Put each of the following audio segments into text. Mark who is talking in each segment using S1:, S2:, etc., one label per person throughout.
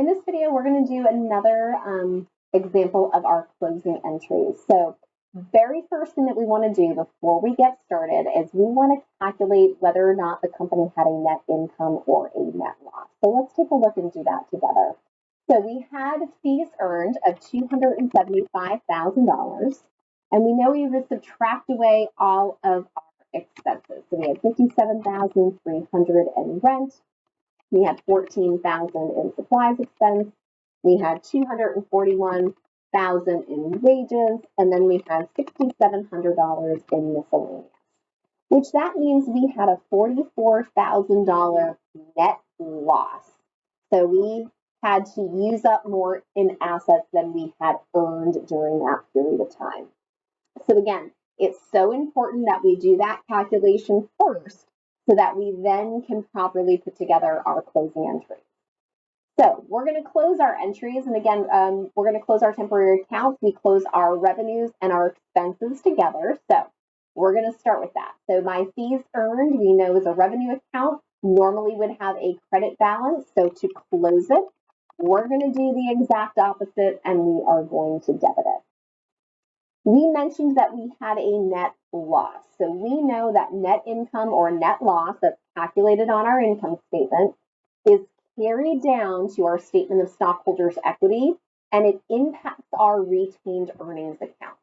S1: In this video, we're going to do another example of our closing entries. So very first thing that we want to do before we get started is we want to calculate whether or not the company had a net income or a net loss. So let's take a look and do that together. So we had fees earned of $275,000, and we know we would subtract away all of our expenses. So we had $57,300 in rent. We had $14,000 in supplies expense. We had $241,000 in wages, and then we had $6,700 in miscellaneous, which that means we had a $44,000 net loss. So we had to use up more in assets than we had earned during that period of time. So again, it's so important that we do that calculation first so that we then can properly put together our closing entries. So we're going to close our entries. And again, we're going to close our temporary accounts. We close our revenues and our expenses together. So we're going to start with that. So my fees earned, we know, is a revenue account, normally would have a credit balance. So to close it, we're going to do the exact opposite and we are going to debit it. We mentioned that we had a net loss. So we know that net income or net loss that's calculated on our income statement is carried down to our statement of stockholders' equity, and it impacts our retained earnings account.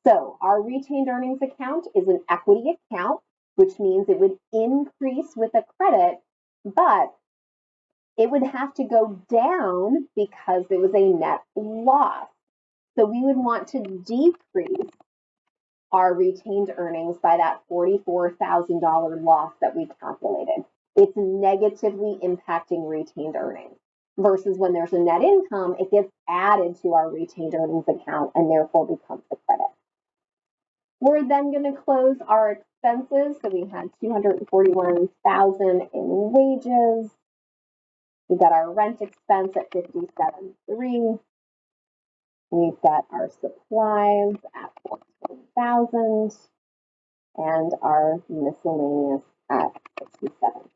S1: So our retained earnings account is an equity account, which means it would increase with a credit, but it would have to go down because it was a net loss. So we would want to decrease our retained earnings by that $44,000 loss that we calculated. It's negatively impacting retained earnings versus when there's a net income, it gets added to our retained earnings account and therefore becomes a credit. We're then going to close our expenses. So we had $241,000 in wages. We got our rent expense at $57,300. We've got our supplies at $14,000 and our miscellaneous at $67,000.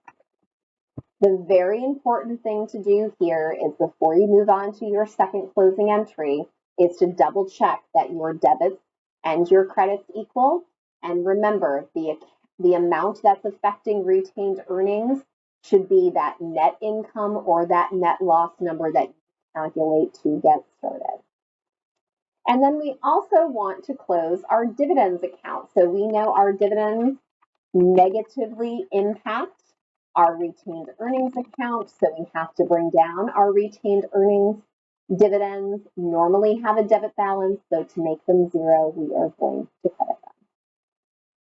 S1: The very important thing to do here is before you move on to your second closing entry is to double check that your debits and your credits equal. And remember, the amount that's affecting retained earnings should be that net income or that net loss number that you calculate to get started. And then we also want to close our dividends account. So we know our dividends negatively impact our retained earnings account. So we have to bring down our retained earnings. Dividends normally have a debit balance. So to make them zero, we are going to credit.